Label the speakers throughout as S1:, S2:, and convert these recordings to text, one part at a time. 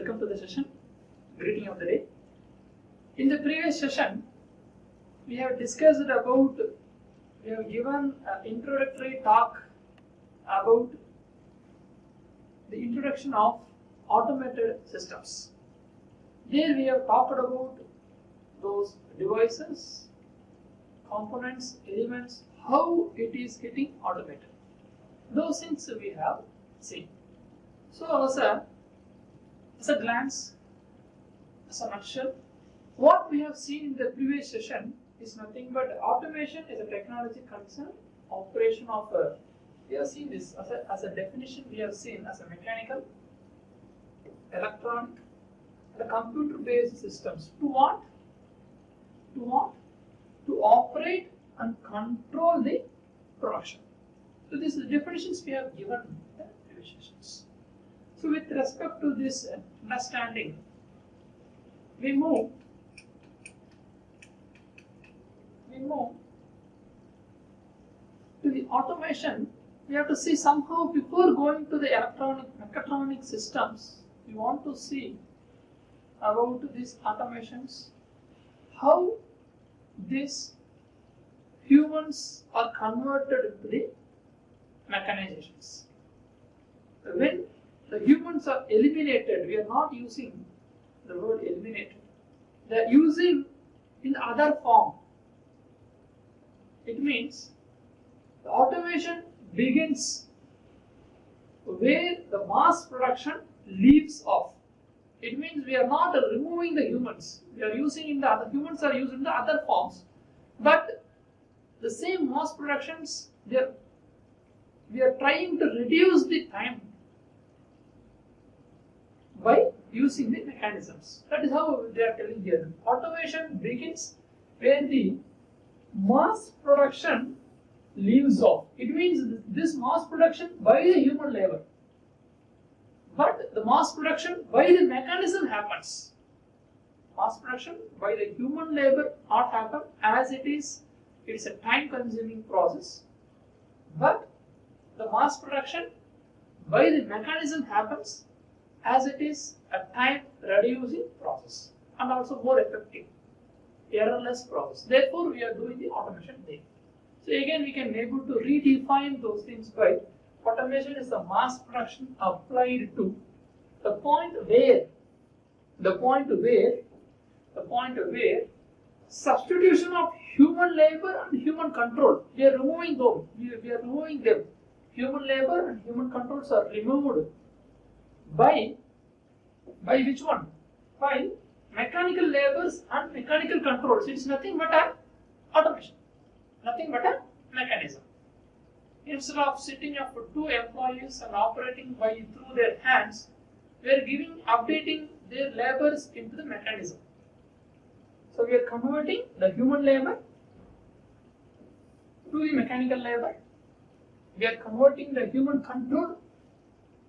S1: welcome to the session. Greeting of the day. In the previous session, we have discussed about, we have given an introductory talk about the introduction of automated systems. There we have talked about those devices, components, elements, how it is getting automated. Those things we have seen. So as a glance, as a nutshell, what we have seen in the previous session is nothing but automation is a technology concern, operation of we have seen this as a definition. We have seen as a mechanical, electronic, and computer-based systems. To what? To what? To operate and control the production. So these are the definitions we have given in the previous sessions. So with respect to this understanding, we move to the automation. We have to see somehow before going to the electronic mechatronic systems, we want to see about these automations, how these humans are converted into the mechanizations. When the humans are eliminated, we are not using the word eliminated. They are using in other form. It means the automation begins where the mass production leaves off. It means we are not removing the humans. We are using in the other humans are used in the other forms, but the same mass productions we are trying to reduce the time by using the mechanisms. That is how they are telling here. Automation begins where the mass production leaves off. It means this mass production by the human labor, but the mass production by the mechanism happens. Mass production by the human labor not happen as it is. It is a time-consuming process, but the mass production by the mechanism happens as it is a time-reducing process and also more effective, errorless process. Therefore, we are doing the automation there. So again, we can be able to redefine those things by automation is the mass production applied to the point where substitution of human labor and human control. We are removing them. We are removing them. Human labor and human controls are removed by which one? By mechanical labors and mechanical controls. It's nothing but an automation. Nothing but a mechanism. Instead of sitting up for two employees and operating through their hands, we are updating their labors into the mechanism. So we are converting the human labor to the mechanical labor. We are converting the human control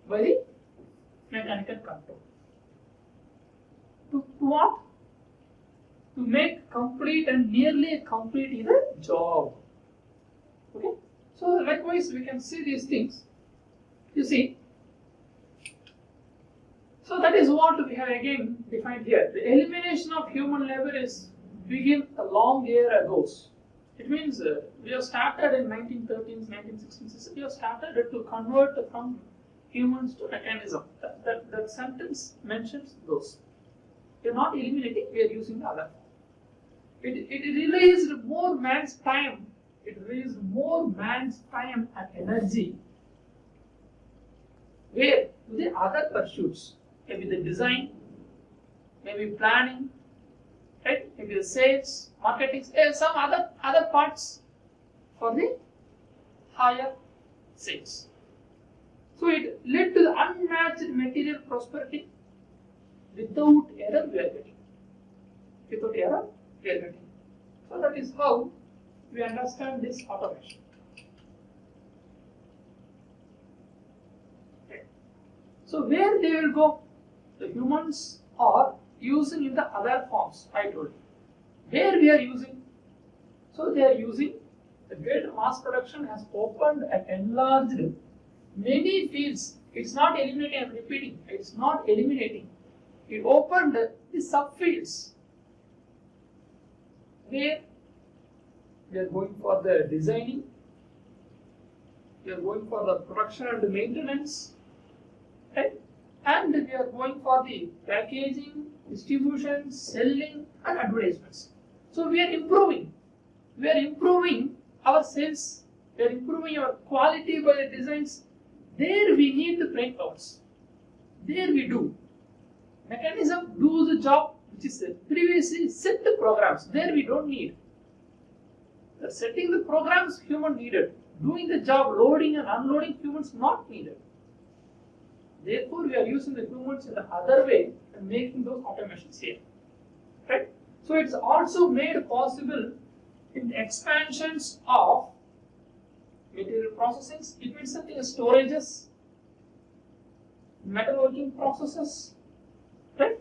S1: by the mechanical control. To what? To make complete and nearly complete the job. Okay? So likewise we can see these things. You see. So that is what we have again defined here. The elimination of human labor is begin a long year ago. It means we have started in 1913s, 1916s. We have started to convert from humans to mechanism. That sentence mentions those. We are not eliminating. We are using the other. It released more man's time. It released more man's time and energy. Where? To the other pursuits. Maybe the design, maybe planning, right? Maybe the sales, marketing, some other parts for the higher sales. So it led to the unmatched material prosperity. Without error, we are getting. Without error, we are getting. So that is how we understand this automation. Okay. So where they will go? The humans are using in the other forms, I told you. Where we are using? So they are using the great mass production has opened and enlarged many fields. It's not eliminating, I'm repeating, it's not eliminating. it opened the subfields where we are going for the designing, we are going for the production and maintenance, right? And we are going for the packaging, distribution, selling and advertisements. So we are improving. We are improving our sales. We are improving our quality by the designs. There we need the brain powers. There we do. Mechanism do the job which is previously set the programs. There we don't need. The setting the programs human needed. Doing the job, loading and unloading, humans not needed. Therefore, we are using the humans in the other way and making those automations here. Right? So it's also made possible in the expansions of material processing. It means something as storages, metalworking processes, right?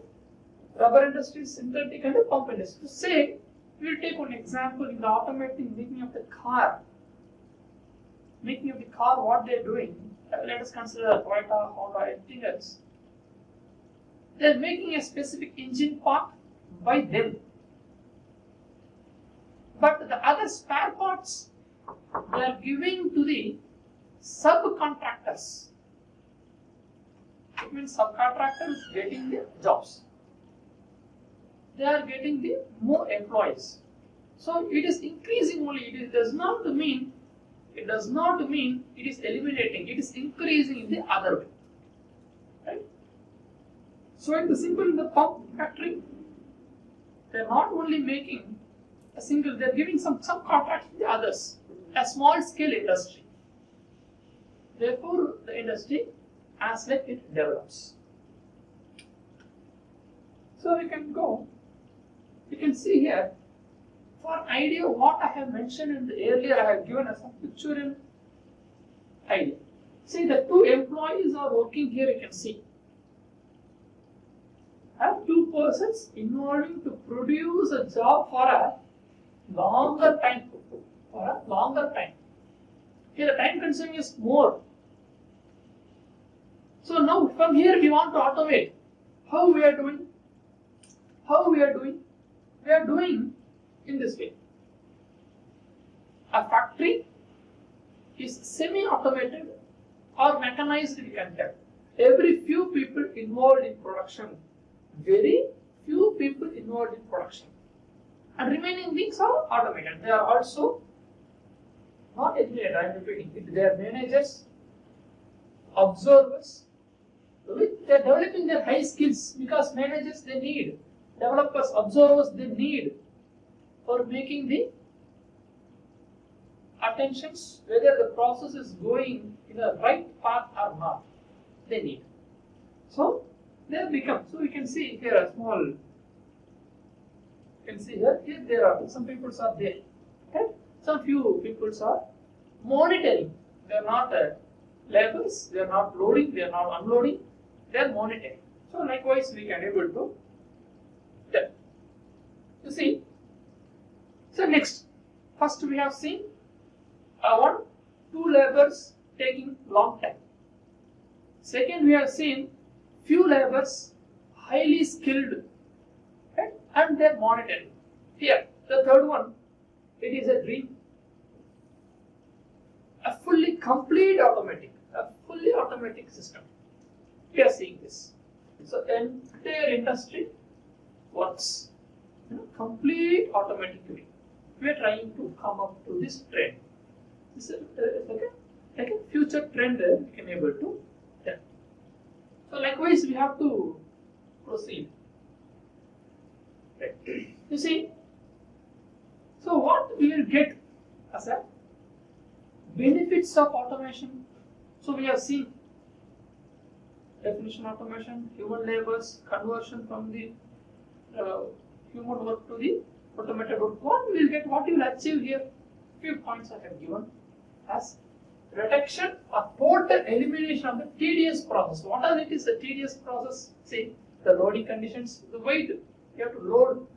S1: Rubber industry, synthetic and the pump industry. So say, we will take one example in the automating making of the car. Making of the car, what they are doing, let us consider Toyota, Honda, anything else. They are making a specific engine part by them. But the other spare parts, they are giving to the subcontractors. It means subcontractors getting the jobs. They are getting the more employees. So it is increasing only. It does not mean it is eliminating. It is increasing in the other way. Right? So in the simple in the pump factory, they are not only making a single, they are giving some contracts to the others. A small scale industry. Therefore, the industry as well it develops. So we can go. You can see here, for idea what I have mentioned in the earlier, I have given as a pictorial idea. See, the two employees are working here, you can see. I have two persons involving to produce a job for a longer time. Here the time consuming is more. So now from here we want to automate. How we are doing? We are doing in this way. A factory is semi-automated or mechanized, we can tell. Every few people involved in production. Very few people involved in production. And remaining things are automated. They are also not engineers, I am repeating. They are managers, observers. They are developing their high skills because managers they need, developers, observers they need for making the attentions whether the process is going in the right path or not. They need. So they have become. So we can see here a small. You can see here there are some people are there. Okay? Some few people are monitoring. They are not labels. They are not loading. They are not unloading. They are monitoring. So likewise we can able to tell. You see. So next, first we have seen two laborers taking long time. Second, we have seen few laborers highly skilled, right? And they are monitoring. Here, the third one, it is a dream. A fully complete automatic system. We are seeing this. So entire industry works complete automatically. We are trying to come up to this trend. This is like a future trend we can able to tell. So likewise we have to proceed. Right. You see, so what we will get as a benefits of automation. So we have seen definition automation, human labors, conversion from the human work to the automated work. What we will get, what you will achieve here, few points I have given as reduction or total elimination of the tedious process. What are it is the tedious process? See, the loading conditions, the weight, you have to load,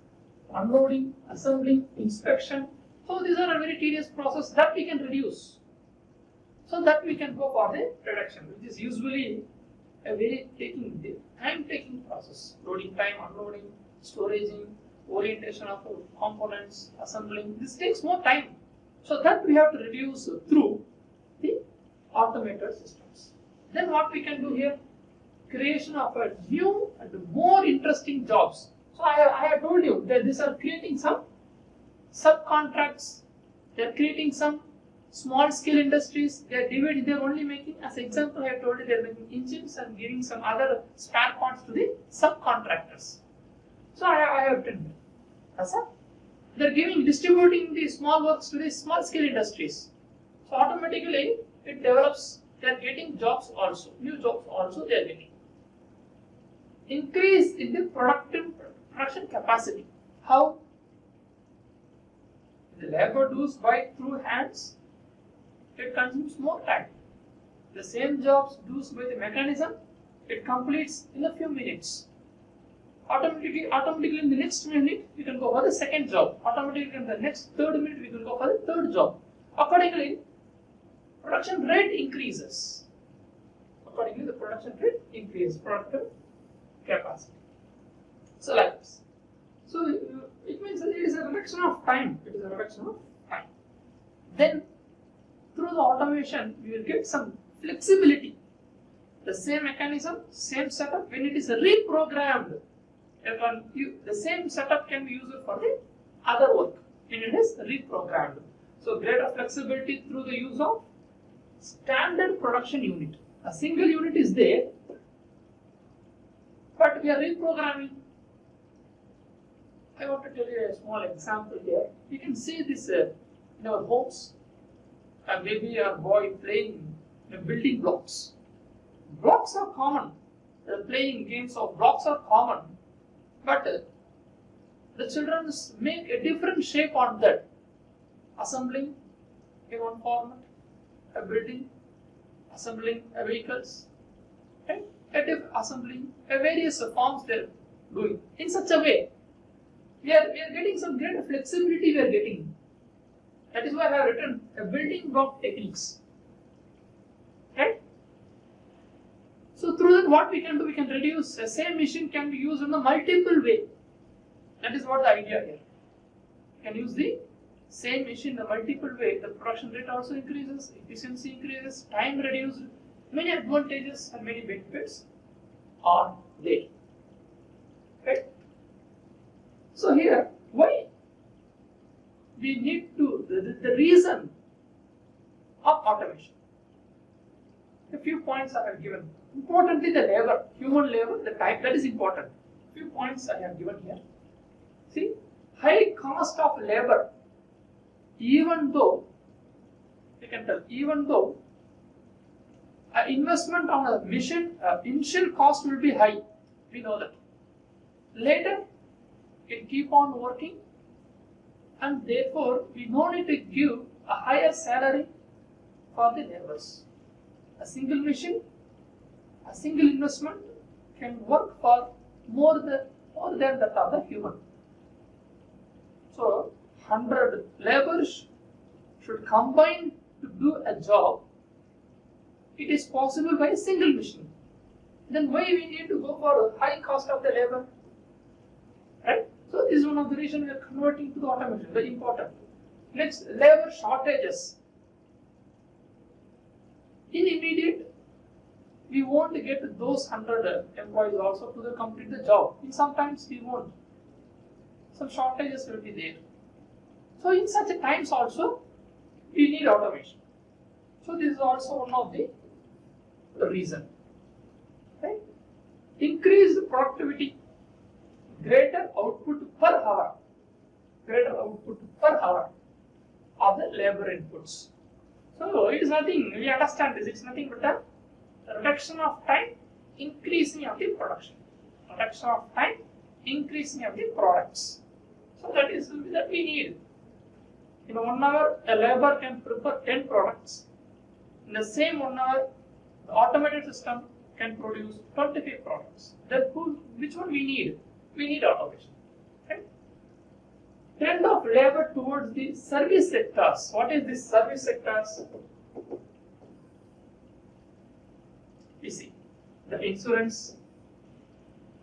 S1: unloading, assembling, inspection. So these are a very tedious process that we can reduce. So that we can go for the reduction, which is usually a very time-taking process. Loading time, unloading, storaging, orientation of components, assembling. This takes more time. So that we have to reduce through the automated systems. Then what we can do here? Creation of a new and more interesting jobs. So I have told you that these are creating some subcontracts. They are creating some small scale industries. They are dividing. They are only making, as example, I have told you they are making engines and giving some other spare parts to the subcontractors. So I have written as a they are distributing the small works to the small scale industries. So automatically it develops. They are getting jobs also, new jobs also they are getting. Increase in the production capacity. How? The labor does by through hands, it consumes more time. The same jobs does by the mechanism, it completes in a few minutes. Automatically in the next minute, we can go for the second job. Automatically in the next third minute, we can go for the third job. Accordingly, production rate increases. Accordingly, the production rate increases, productive capacity. So like this. So it means that it is a reduction of time. It is a reduction of time. Then through the automation, we will get some flexibility. The same mechanism, same setup, when it is reprogrammed, the same setup can be used for the other work when it is reprogrammed. So greater flexibility through the use of standard production unit. A single unit is there, but we are reprogramming. I want to tell you a small example here. You can see this in our homes. Maybe a boy playing building blocks. Blocks are common. Playing games of blocks are common. But the children make a different shape on that. Assembling in one format, a building, assembling vehicles, right? Assembling various forms they are doing. In such a way, we are getting some great flexibility we are getting. That is why I have written a building block techniques. Right? So through that what we can do, we can reduce, the same machine can be used in a multiple way. That is what the idea here. You can use the same machine in a multiple way. The production rate also increases, efficiency increases, time reduced. Many advantages and many benefits are there. Right? So here, why we need to, the reason of automation. A few points I have given. Importantly, the labor, human labor, the time, that is important. Few points I have given here. See, high cost of labor, even though, you can tell, even though investment on a machine, initial cost will be high, we know that. Later, it keep on working, and therefore we no need to give a higher salary for the laborers. A single machine, a single investment can work for more than that of the human. So 100 laborers should combine to do a job. It is possible by a single machine. Then why we need to go for a high cost of the labor? Right? So this is one of the reasons we are converting to the automation, very important. Next, labor shortages. In immediate, we won't get those 100 employees also to complete the job. And sometimes we won't. Some shortages will be there. So in such times also, we need automation. So this is also one of the reason. Right? Increased productivity, greater output per hour. Greater output per hour of the labor inputs. So it is nothing, we understand this, it's nothing but a reduction of time, increasing of the production. Reduction of time, increasing of the products. So that is that we need. In 1 hour, a labor can prepare 10 products. In the same 1 hour, the automated system can produce 25 products. Then which one we need? We need automation. Okay? Trend of labor towards the service sectors. What is this service sectors? We see. the insurance,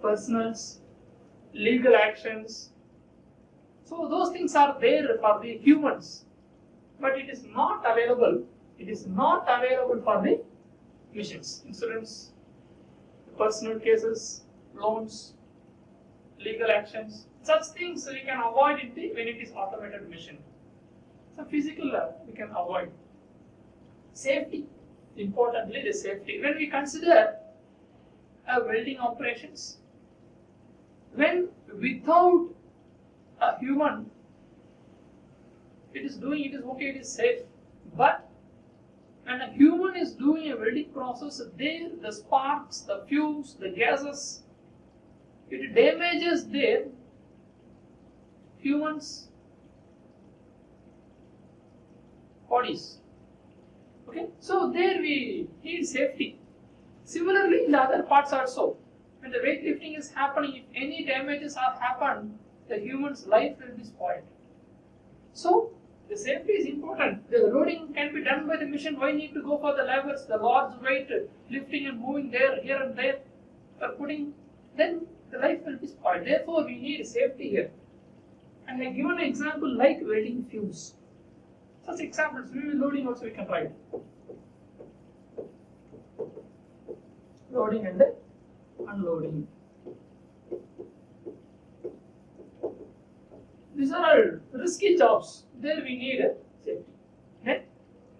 S1: personals, legal actions. So those things are there for the humans, but it is not available. It is not available for the machines. Insurance, personal cases, loans, legal actions. Such things we can avoid when it is automated machine. So physical we can avoid. Safety, importantly the safety. When we consider welding operations, when without a human, it is okay, it is safe. But when a human is doing a welding process, there the sparks, the fumes, the gases, it damages their humans' bodies. Okay, so there we need safety. Similarly, in the other parts also, when the weightlifting is happening, if any damages are happened, the human's life will be spoiled. So the safety is important. The loading can be done by the machine. Why need to go for the levers, the large weight lifting and moving there, here and there, putting? Then the life will be spoiled. Therefore, we need safety here. And I give an example like welding fumes. Such examples, loading also we can write. Loading and unloading. These are all risky jobs. There we need safety. Then,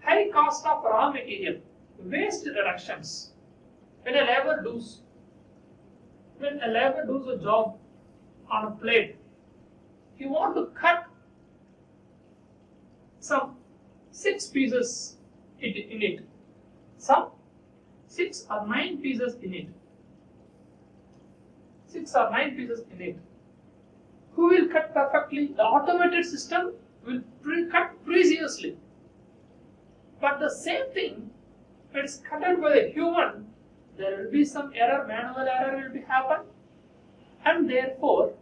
S1: high cost of raw material, waste reductions. When a labor does a job on a plate, you want to cut some 6 pieces in it, some 6 or 9 pieces in it. 6 or 9 pieces in it. Who will cut perfectly? The automated system will cut precisely. But the same thing, if it is cut by a human, there will be some error, manual error will be happen, and therefore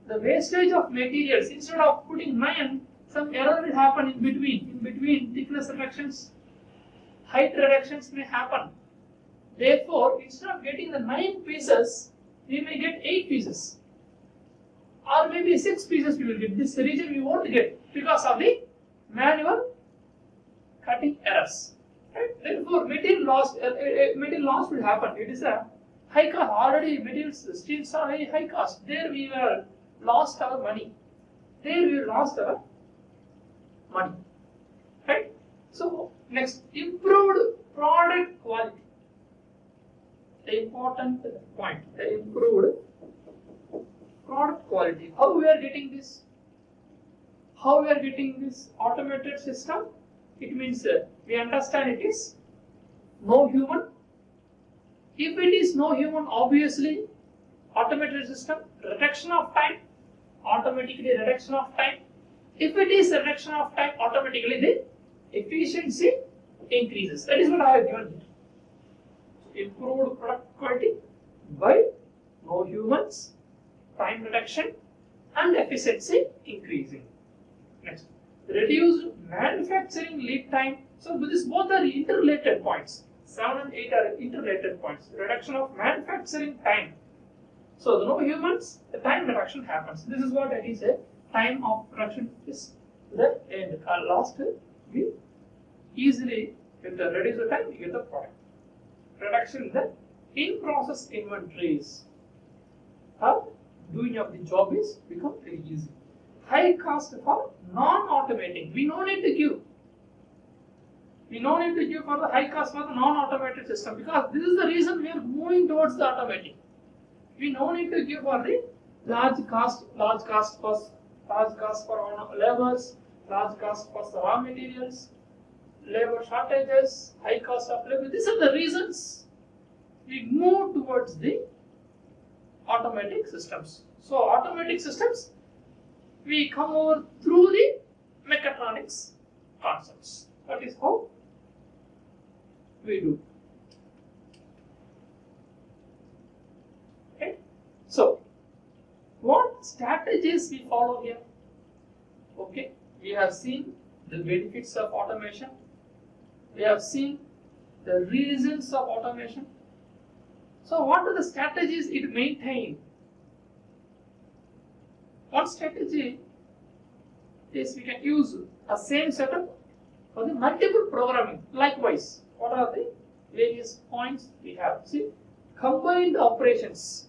S1: the wastage of materials, instead of putting 9, some error will happen in between thickness reductions, height reductions may happen. Therefore, instead of getting the 9 pieces, we may get 8 pieces. Or maybe 6 pieces we will get. This region we won't get because of the manual cutting errors. Right? Therefore, material loss will happen. It is a high cost. Already materials, steels are very high cost. There we were lost our money. Right? So next, improved product quality. The important point. The improved product quality. How we are getting this? How we are getting this automated system? It means we understand it is no human. If it is no human, obviously automated system, reduction of time, automatically reduction of time. If it is reduction of time, automatically the efficiency increases. That is what I have given here. Improved product quality by no humans, time reduction and efficiency increasing. Next, reduced manufacturing lead time. So these both are interrelated points. 7 and 8 are interrelated points. Reduction of manufacturing time. So the no humans, the time reduction happens. This is what I say. Time of production is the end. Last, we easily with the reduce the time, we get the product. Reduction in the in-process inventories. Doing of the job is become very easy. High cost for non-automating. We no need to give. We no need to give for the high cost for the non-automated system, because this is the reason we are moving towards the automating. We no need to give for the large cost for labors, large cost for the raw materials, labor shortages, high cost of labor. These are the reasons we move towards the automatic systems. So automatic systems, we come over through the mechatronics concepts. That is how we do. Okay. So what strategies we follow here? Okay, we have seen the benefits of automation. We have seen the reasons of automation. So what are the strategies it maintained? One strategy is we can use a same setup for the multiple programming. Likewise, what are the various points we have? See, combined operations.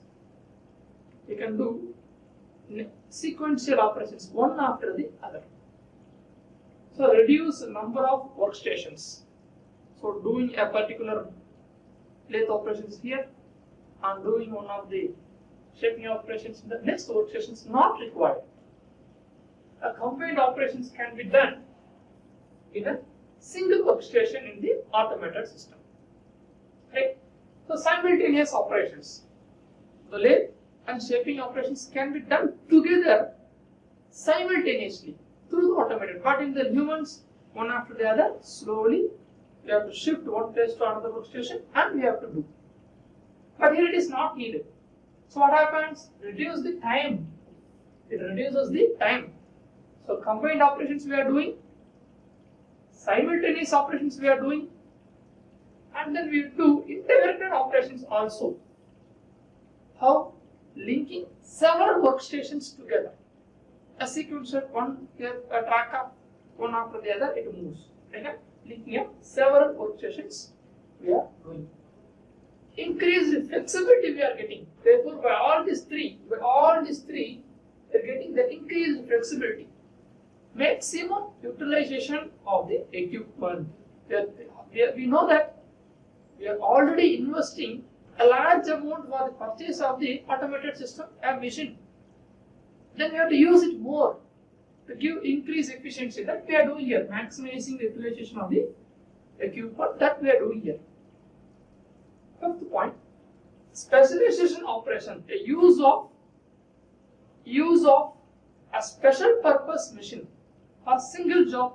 S1: We can do sequential operations, one after the other. So reduce the number of workstations. So doing a particular lathe operations here and doing one of the shaping operations in the next workstation is not required. A combined operations can be done in a single workstation in the automated system. Right? So simultaneous operations. The lathe and shaping operations can be done together simultaneously through the automated. But in the humans, one after the other, slowly we have to shift one place to another workstation and we have to do. But here it is not needed. So what happens? Reduce the time. It reduces the time. So combined operations we are doing, simultaneous operations we are doing, and then we do integrated operations also. How? Linking several workstations together. A sequential one here, a track of one after the other, it moves. Okay? Linking up several workstations we are doing. Increased flexibility we are getting. Therefore, by all these three, we are getting the increased flexibility. Maximum utilization of the equipment. We know that we are already investing a large amount for the purchase of the automated system, a machine. Then we have to use it more to give increased efficiency. That we are doing here, maximizing the utilization of the equipment. That we are doing here. Fifth point, specialization operation. A use of a special purpose machine for a single job,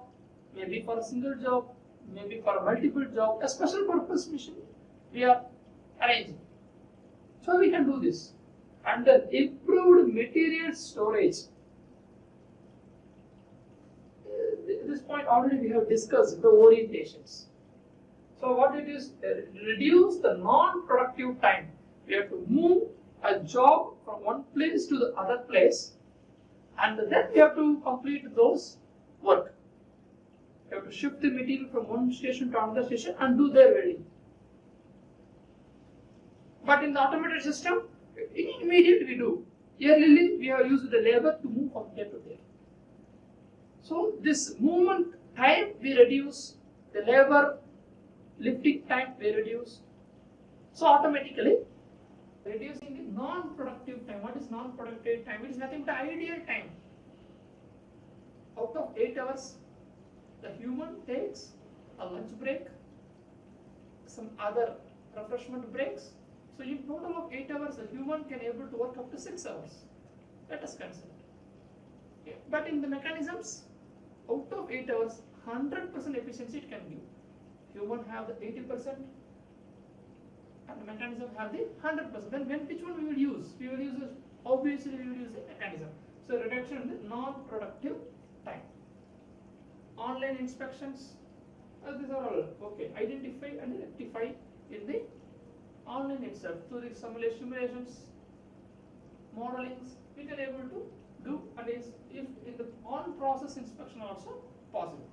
S1: maybe for a single job, maybe for a multiple job. A special purpose machine we are arranging. So we can do this. And then improved material storage. This point already we have discussed the orientations. So what it is, reduce the non-productive time. We have to move a job from one place to the other place, and then we have to complete those work. We have to shift the material from one station to another station and do their welding. But in the automated system, immediately we do. Earlier we have used the labor to move from here to there. So this movement time we reduce, the labor lifting time we reduce. So automatically reducing the non-productive time. What is non-productive time? It is nothing but ideal time. Out of 8 hours, the human takes a lunch break, some other refreshment breaks. So in total of 8 hours, the human can able to work up to 6 hours. Let us consider. Okay. But in the mechanisms, out of 8 hours, 100% efficiency it can give. Human have the 80% and the mechanism have the 100%. Then which one we will use? We will use, obviously we will use the mechanism. So reduction in the non-productive time. Online inspections, these are all okay. Identify and rectify in the online itself. Through the simulations, modelings, we can able to do, and if in the on-process inspection also possible.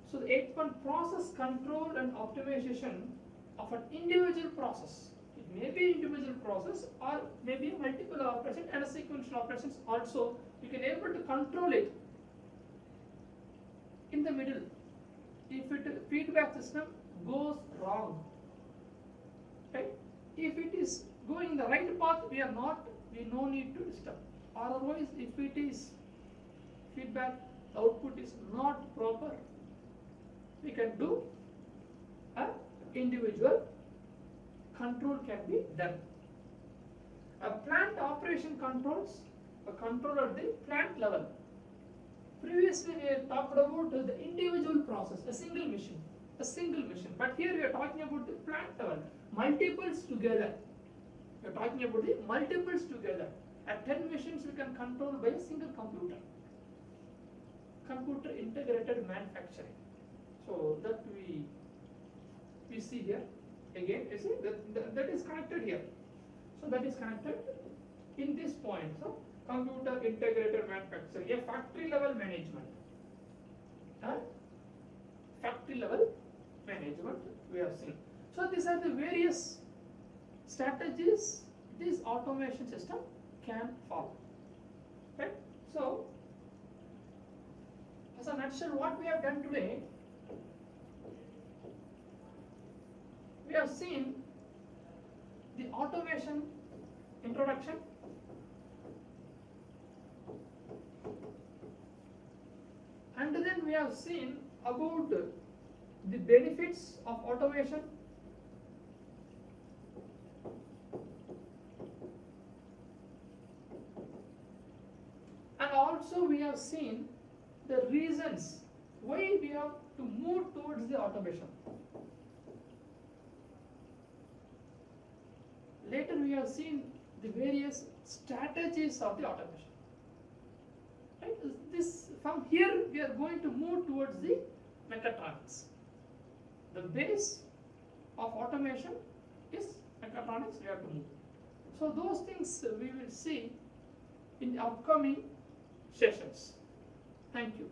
S1: So the 8th one, process control and optimization of an individual process. It may be individual process or maybe multiple operations and a sequential operations also. You can able to control it in the middle. If it feedback system goes wrong, right? If it is going in the right path, we no need to disturb. Otherwise, if it is feedback, the output is not proper, we can do a individual control can be done. A plant operation controls, a control at the plant level. Previously we talked about the individual process, a single machine. But here we are talking about the plant level, multiples together. We are talking about the multiples together. At 10 machines we can control by a single computer. Computer integrated manufacturing. So that we see here. Again, you see that is connected here. So that is connected in this point. So computer integrated manufacturing, a factory level management. Factory level management we have seen. So these are the various strategies this automation system can follow. Right? So as a nutshell, what we have done today, we have seen the automation introduction, and then we have seen about the benefits of automation, and also we have seen the reasons why we have to move towards the automation. Later we have seen the various strategies of the automation. Right? This, from here we are going to move towards the mechatronics. The base of automation is mechatronics, we have to move. So those things we will see in the upcoming sessions. Thank you.